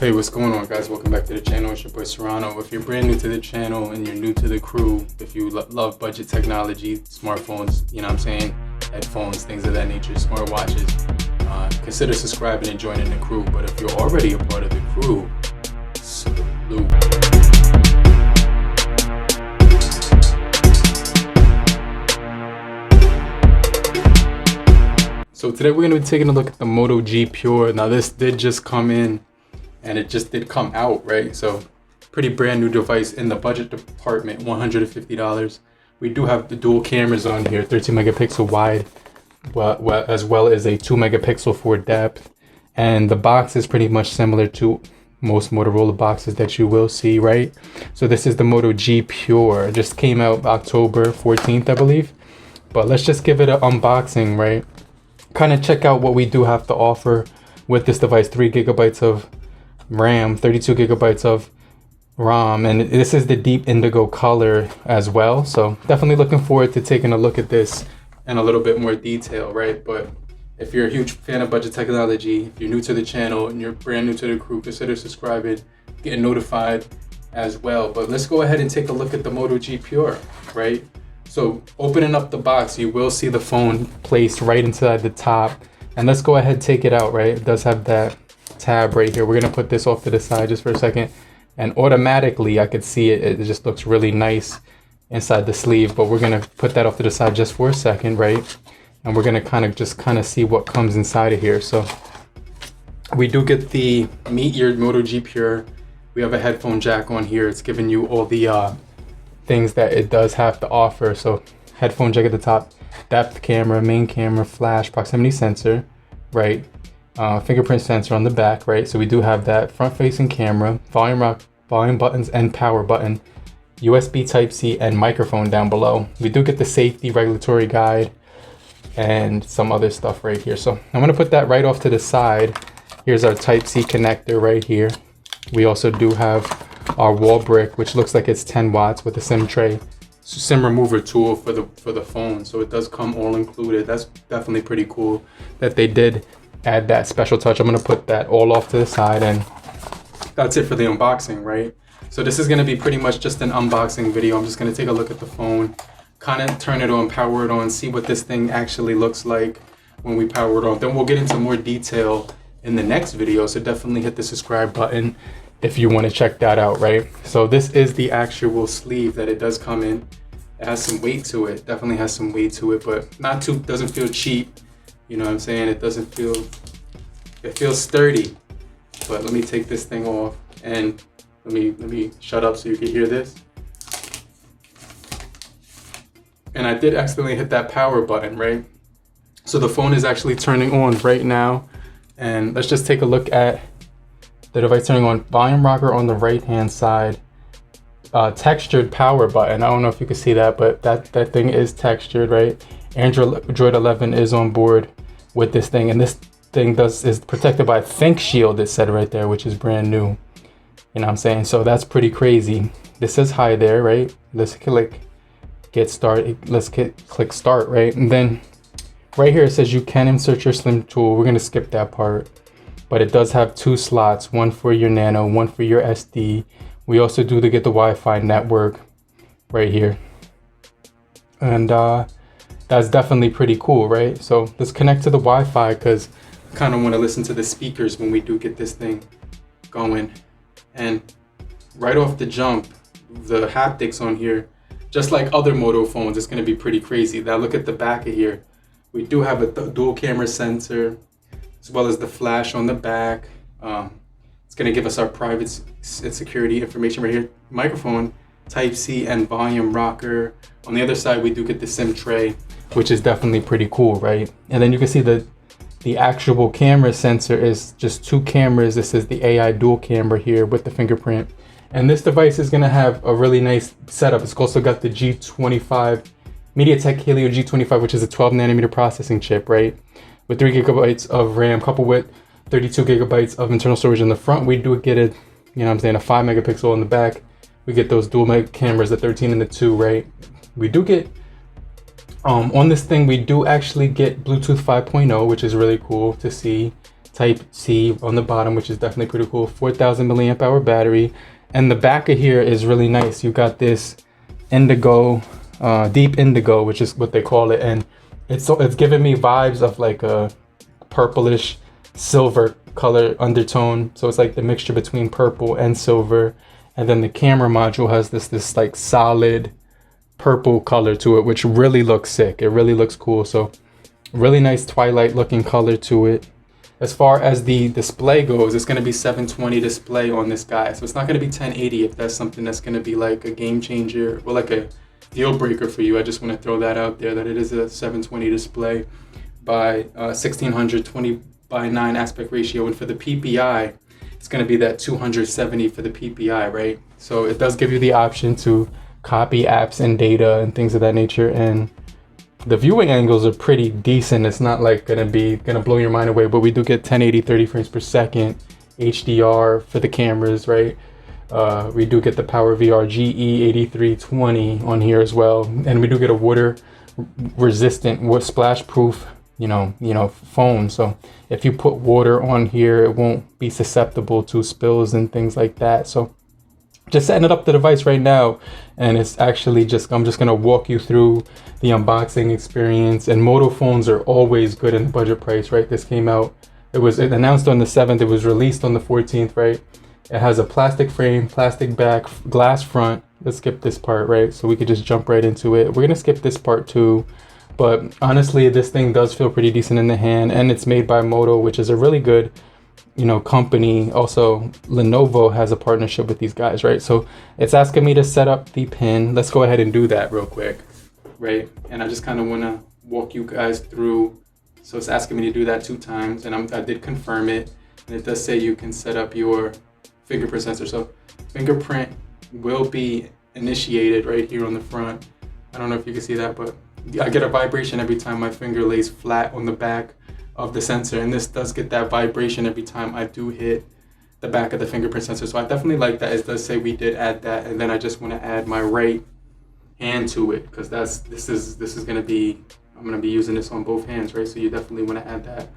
Hey, what's going on, guys? Welcome back to the channel. It's your boy Serrano. If you're brand new to the channel and you're new to the crew, if you love budget technology, smartphones, you know what I'm saying, headphones, things of that nature, smartwatches, consider subscribing and joining the crew. But if you're already a part of the crew, salute. So today we're going to be taking a look at the Moto G Pure. Now this did just come in and it just did come out, right? So pretty brand new device in the budget department, $150. We do have the dual cameras on here, 13 megapixel wide, as well as a 2 megapixel for depth. And the box is pretty much similar to most Motorola boxes that you will see, right? So this is the Moto G Pure. It just came out October 14th, I believe. But let's just give it an unboxing, right? Kind of check out what we do have to offer with this device. 3 gigabytes of RAM, 32 gigabytes of ROM, and this is the deep indigo color as well. So definitely looking forward to taking a look at this in a little bit more detail, right? But if you're a huge fan of budget technology, if you're new to the channel and you're brand new to the crew, consider subscribing, getting notified as well. But let's go ahead and take a look at the Moto G Pure, right? So opening up the box, you will see the phone placed right inside the top. And let's go ahead and take it out, right? It does have that tab right here. We're gonna put this off to the side just for a second. And automatically, I could see it. It just looks really nice inside the sleeve. But we're gonna put that off to the side just for a second, right? And we're gonna kind of see what comes inside of here. So we do get the Meet Your Moto G Pure. We have a headphone jack on here. It's giving you all the things that it does have to offer. So headphone jack at the top, depth camera, main camera, flash, proximity sensor, right? Fingerprint sensor on the back, right? So we do have that front facing camera, volume buttons and power button, USB Type-C and microphone down below. We do get the safety regulatory guide and some other stuff right here. So I'm gonna put that right off to the side. Here's our Type-C connector right here. We also do have our wall brick, which looks like it's 10 watts with a SIM tray, SIM remover tool for the phone. So it does come all included. That's definitely pretty cool that they did add that special touch. I'm gonna put that all off to the side, and that's it for the unboxing, right? So this is gonna be pretty much just an unboxing video. I'm just gonna take a look at the phone, kind of turn it on, power it on, see what this thing actually looks like when we power it on. Then we'll get into more detail in the next video. So definitely hit the subscribe button if you want to check that out, right? So this is the actual sleeve that it does come in. It has some weight to it, definitely has some weight to it, but doesn't feel cheap. You know what I'm saying? It feels sturdy. But let me take this thing off and let me shut up so you can hear this. And I did accidentally hit that power button, right? So the phone is actually turning on right now. And let's just take a look at the device turning on. Volume rocker on the right hand side. Textured power button. I don't know if you can see that, but that thing is textured, right? Android 11 is on board with this thing, and this thing is protected by Think Shield, it said right there, which is brand new. You know what I'm saying? So that's pretty crazy. This says hi there, right? Let's click get started. Let's click start, right? And then right here it says you can insert your SIM tool. We're gonna skip that part, but it does have 2 slots, one for your nano, one for your SD. We also do to get the Wi-Fi network right here. And that's definitely pretty cool, right? So let's connect to the Wi-Fi because I kind of want to listen to the speakers when we do get this thing going. And right off the jump, the haptics on here, just like other Moto phones, it's going to be pretty crazy. Now look at the back of here. We do have a dual camera sensor as well as the flash on the back. It's going to give us our private and security information right here. Microphone, Type-C and volume rocker. On the other side, we do get the SIM tray, which is definitely pretty cool, right? And then you can see the actual camera sensor is just 2 cameras. This is the AI dual camera here with the fingerprint. And this device is gonna have a really nice setup. It's also got the G25, MediaTek Helio G25, which is a 12 nanometer processing chip, right? With 3 gigabytes of RAM coupled with 32 gigabytes of internal storage in the front. We do get it, you know what I'm saying, a 5 megapixel in the back. We get those dual cameras, the 13 and the 2, right? We do get, on this thing, we do actually get Bluetooth 5.0, which is really cool to see. Type C on the bottom, which is definitely pretty cool. 4,000 milliamp hour battery. And the back of here is really nice. You got this indigo, deep indigo, which is what they call it. And it's giving me vibes of like a purplish silver color undertone. So it's like the mixture between purple and silver. And then the camera module has this like solid purple color to it, which really looks sick. It really looks cool. So really nice twilight looking color to it. As far as the display goes, it's going to be 720 display on this guy. So it's not going to be 1080 if that's something that's going to be like a game changer or like a deal breaker for you. I just want to throw that out there, that it is a 720 display by 1600 20:9 aspect ratio. And for the PPI, it's going to be that 270 for the PPI, right? So it does give you the option to copy apps and data and things of that nature. And the viewing angles are pretty decent. It's not like gonna blow your mind away, but we do get 1080 30 frames per second, HDR for the cameras, right? We do get the PowerVR GE8320 on here as well, and we do get a water resistant, splash proof, phone. So if you put water on here, it won't be susceptible to spills and things like that. So just setting it up the device right now, and it's actually I'm just gonna walk you through the unboxing experience. And Moto phones are always good in the budget price, right? This came out, it announced on the 7th, it was released on the 14th, right? It has a plastic frame, plastic back, glass front. Let's skip this part, right? So we could just jump right into it. We're gonna skip this part too, but honestly, this thing does feel pretty decent in the hand, and it's made by Moto, which is a really good company. Also, Lenovo has a partnership with these guys, right? So it's asking me to set up the pin. Let's go ahead and do that real quick, right? And I just kind of want to walk you guys through. So it's asking me to do that 2 times, and I did confirm it, and it does say you can set up your fingerprint sensor. So fingerprint will be initiated right here on the front. I don't know if you can see that, but I get a vibration every time my finger lays flat on the back of the sensor, and this does get that vibration every time I do hit the back of the fingerprint sensor. So I definitely like that. It does say we did add that, and then I just want to add my right hand to it, because this is going to be, I'm going to be using this on both hands, right? So you definitely want to add that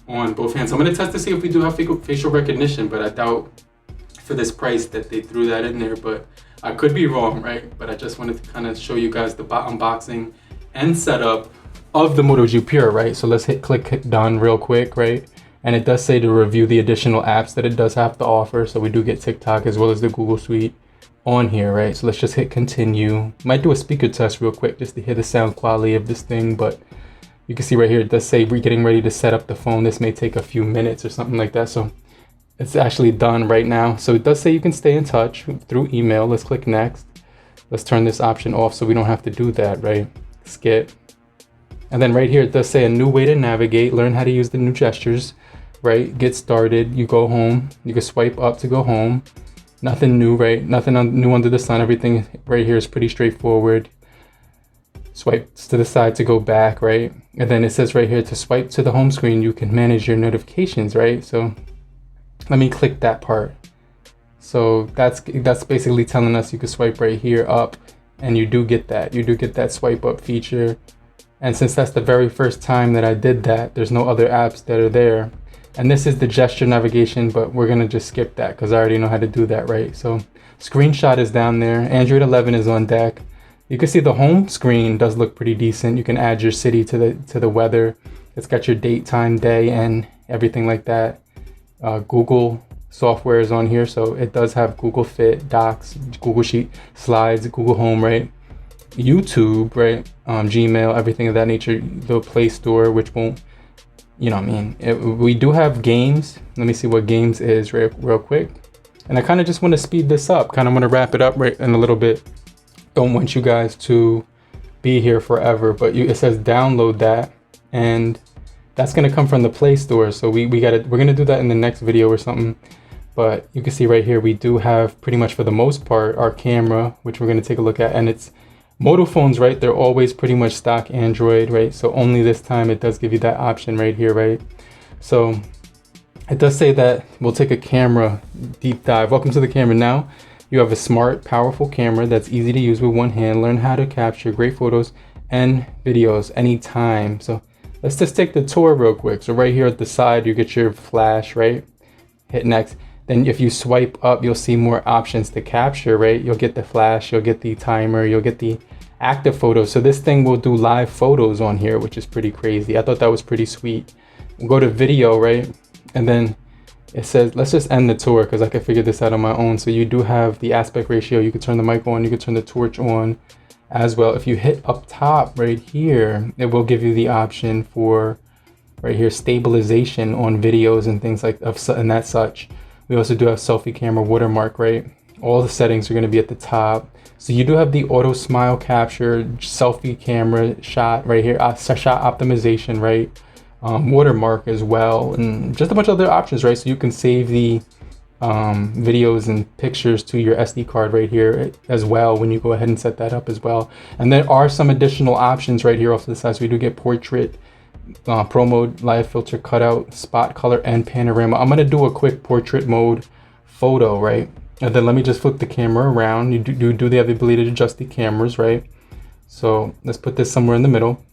on both hands. So I'm going to test to see if we do have facial recognition, but I doubt for this price that they threw that in there, but I could be wrong, right? But I just wanted to kind of show you guys the unboxing and setup of the Moto G Pure, right? So let's click done real quick, right? And it does say to review the additional apps that it does have to offer. So we do get TikTok as well as the Google Suite on here, right? So let's just hit continue. Might do a speaker test real quick just to hear the sound quality of this thing, but you can see right here, it does say we're getting ready to set up the phone. This may take a few minutes or something like that. So it's actually done right now. So it does say you can stay in touch through email. Let's click next. Let's turn this option off so we don't have to do that, right? Skip. And then right here, it does say a new way to navigate, learn how to use the new gestures, right? Get started, you go home, you can swipe up to go home. Nothing new, right? Nothing new under the sun. Everything right here is pretty straightforward. Swipe to the side to go back, right? And then it says right here to swipe to the home screen, you can manage your notifications, right? So let me click that part. So that's basically telling us you can swipe right here up, and you do get that swipe up feature. And since that's the very first time that I did that, there's no other apps that are there. And this is the gesture navigation, but we're gonna just skip that because I already know how to do that, right? So screenshot is down there. Android 11 is on deck. You can see the home screen does look pretty decent. You can add your city to the weather. It's got your date, time, day, and everything like that. Google software is on here, so it does have Google Fit, Docs, Google Sheet, Slides, Google Home, right? YouTube, right? Gmail, everything of that nature. The Play Store, which won't, we do have games. Let me see what games is real quick. And I kind of just want to speed this up. Kind of want to wrap it up right in a little bit. Don't want you guys to be here forever, but it says download that, and that's gonna come from the Play Store. So we're gonna do that in the next video or something. But you can see right here, we do have pretty much for the most part our camera, which we're gonna take a look at, and it's Moto phones, right? They're always pretty much stock Android, right? So only this time it does give you that option right here, right? So it does say that we'll take a camera deep dive. Welcome to the camera. Now you have a smart, powerful camera that's easy to use with one hand. Learn how to capture great photos and videos anytime. So let's just take the tour real quick. So right here at the side, you get your flash, right? Hit next. Then if you swipe up, you'll see more options to capture, right? You'll get the flash, you'll get the timer, you'll get the active photos. So this thing will do live photos on here, which is pretty crazy. I thought that was pretty sweet. We'll go to video, right? And then it says, let's just end the tour because I can figure this out on my own. So you do have the aspect ratio. You can turn the mic on, you can turn the torch on as well. If you hit up top right here, it will give you the option for right here, stabilization on videos and things like and that such. We also do have selfie camera watermark, right? All the settings are going to be at the top. So you do have the auto smile capture, selfie camera shot right here, shot optimization, right? Watermark as well, and just a bunch of other options, right? So you can save the videos and pictures to your SD card right here as well when you go ahead and set that up as well. And there are some additional options right here off to the side. So we do get portrait, pro mode, live filter, cutout, spot color, and panorama. I'm gonna do a quick portrait mode photo, right? And then let me just flip the camera around. You do have the ability to adjust the cameras, right? So let's put this somewhere in the middle.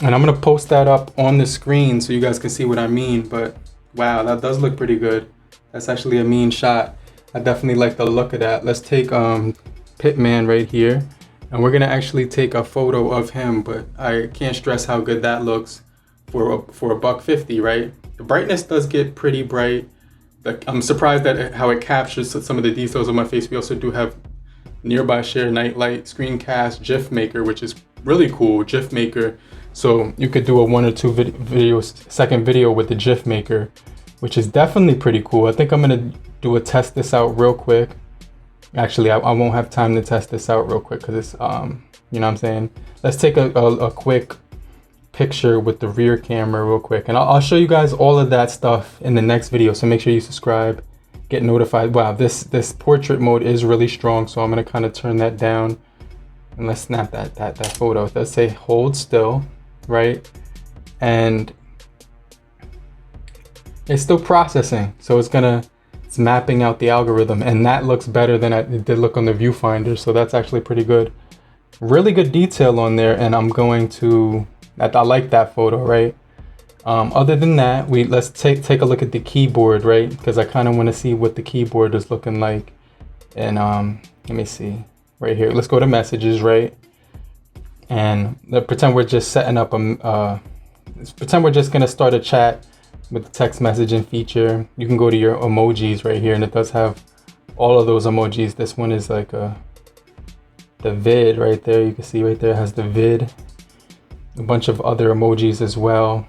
And I'm gonna post that up on the screen so you guys can see what I mean. But wow, that does look pretty good. That's actually a mean shot. I definitely like the look of that. Let's take Pitman right here. And we're gonna actually take a photo of him, but I can't stress how good that looks for a $150, right? The brightness does get pretty bright. But I'm surprised at how it captures some of the details of my face. We also do have nearby share, nightlight, screencast, GIF maker, which is really cool, GIF maker. So you could do a 1 or 2 second video with the GIF maker, which is definitely pretty cool. I think I'm gonna do a test this out real quick. Actually, I won't have time to test this out real quick because it's, you know what I'm saying? Let's take a quick picture with the rear camera real quick. And I'll show you guys all of that stuff in the next video. So make sure you subscribe, get notified. Wow, this portrait mode is really strong. So I'm gonna kind of turn that down and let's snap that photo. It does say hold still, right? And it's still processing. So it's mapping out the algorithm, and that looks better than it did look on the viewfinder. So that's actually pretty good. Really good detail on there, and I'm going to, I like that photo, right? Other than that, let's take a look at the keyboard, right? Because I kind of want to see what the keyboard is looking like. And let me see right here. Let's go to messages, right? And pretend we're just setting up pretend we're just gonna start a chat with the text messaging feature. You can go to your emojis right here, and it does have all of those emojis. This one is like the vid right there. You can see right there has the vid. A bunch of other emojis as well.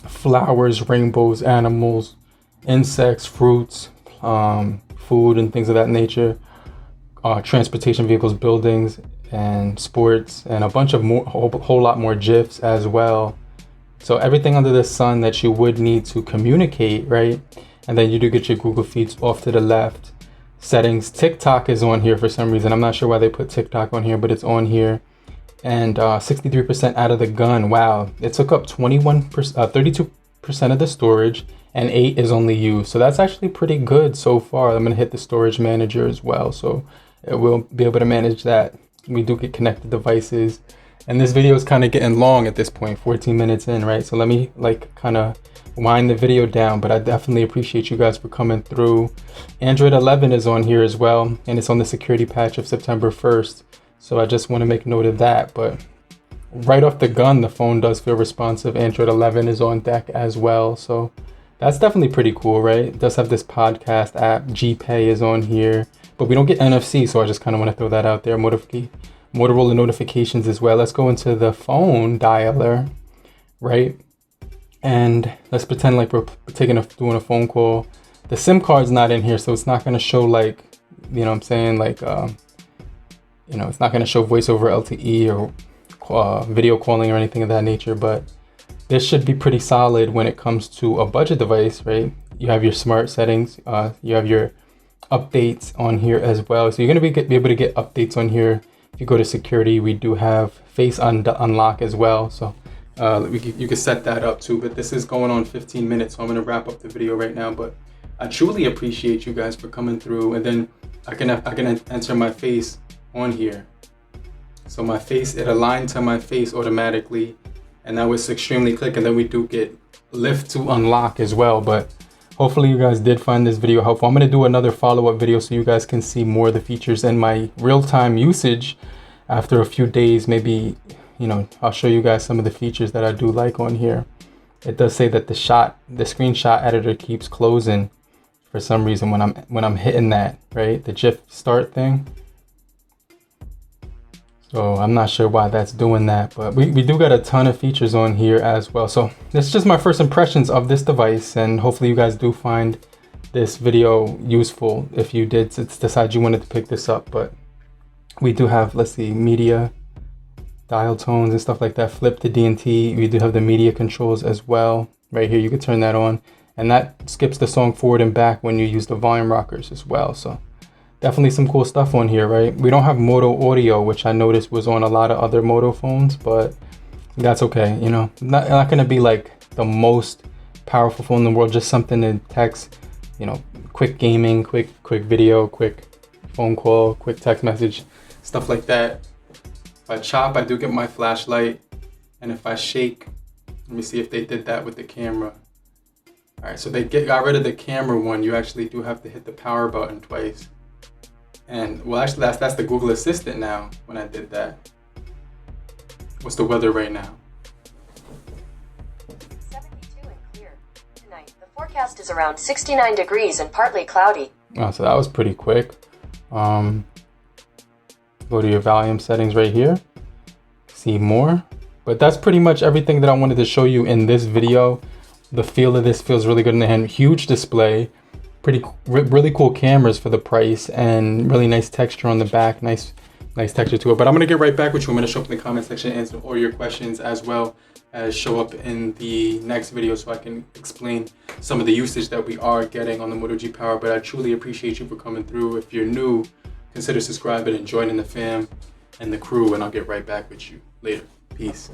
Flowers, rainbows, animals, insects, fruits, food, and things of that nature. Transportation vehicles, buildings, and sports, and a bunch of whole lot more GIFs as well. So everything under the sun that you would need to communicate, right? And then you do get your Google Feeds off to the left. Settings, TikTok is on here for some reason. I'm not sure why they put TikTok on here, but it's on here. And 63% out of the gun. Wow, it took up 32% of the storage, and 8 is only used. So that's actually pretty good so far. I'm gonna hit the storage manager as well, so it will be able to manage that. We do get connected devices. And this video is kind of getting long at this point, 14 minutes in, right? So let me kind of wind the video down, but I definitely appreciate you guys for coming through. Android 11 is on here as well, and it's on the security patch of September 1st. So I just want to make note of that. But right off the gun, the phone does feel responsive. Android 11 is on deck as well. So that's definitely pretty cool, right? It does have this podcast app. GPay is on here, but we don't get NFC. So I just kind of want to throw that out there. Motorola notifications as well. Let's go into the phone dialer, right? And let's pretend like we're doing a phone call. The SIM card's not in here, so it's not going to show like, you know what I'm saying? Like, you know, it's not going to show voice over LTE or video calling or anything of that nature, but this should be pretty solid when it comes to a budget device, right? You have your smart settings, you have your updates on here as well. So you're going to be able to get updates on here. If you go to security, we do have face unlock as well. So you can set that up too, but this is going on 15 minutes. So I'm going to wrap up the video right now, but I truly appreciate you guys for coming through. And then I can enter my face on here. So my face, it aligned to my face automatically, and that was extremely quick. And then we do get lift to unlock as well. But hopefully you guys did find this video helpful. I'm going to do another follow-up video so you guys can see more of the features and my real-time usage after a few days. Maybe, you know, I'll show you guys some of the features that I do like on here. It does say that the screenshot editor keeps closing for some reason when I'm hitting that, right? The GIF start thing. So I'm not sure why that's doing that, but we do got a ton of features on here as well. So that's just my first impressions of this device, and hopefully you guys do find this video useful if you did decide you wanted to pick this up. But we do have, let's see, media, dial tones and stuff like that, flip to D&T. We do have the media controls as well. Right here, you can turn that on, and that skips the song forward and back when you use the volume rockers as well. So definitely some cool stuff on here, right? We don't have Moto audio, which I noticed was on a lot of other Moto phones, but that's okay. You know, not gonna be like the most powerful phone in the world, just something to text, you know, quick gaming, quick video, quick phone call, quick text message, stuff like that. If I chop, I do get my flashlight, and if I shake, let me see if they did that with the camera. All right, so they got rid of the camera one. You actually do have to hit the power button twice. And well, actually, that's the Google Assistant now. When I did that, what's the weather right now? 72 and clear. Tonight, the forecast is around 69 degrees and partly cloudy. Oh, so that was pretty quick. Go to your volume settings right here. See more. But that's pretty much everything that I wanted to show you in this video. The feel of this feels really good in the hand. Huge display. Really cool cameras for the price, and really nice texture on the back. Nice texture to it. But I'm gonna get right back with you. I'm gonna show up in the comment section and answer all your questions, as well as show up in the next video so I can explain some of the usage that we are getting on the Moto G Power. But I truly appreciate you for coming through. If you're new, consider subscribing and joining the fam and the crew, and I'll get right back with you later. Peace.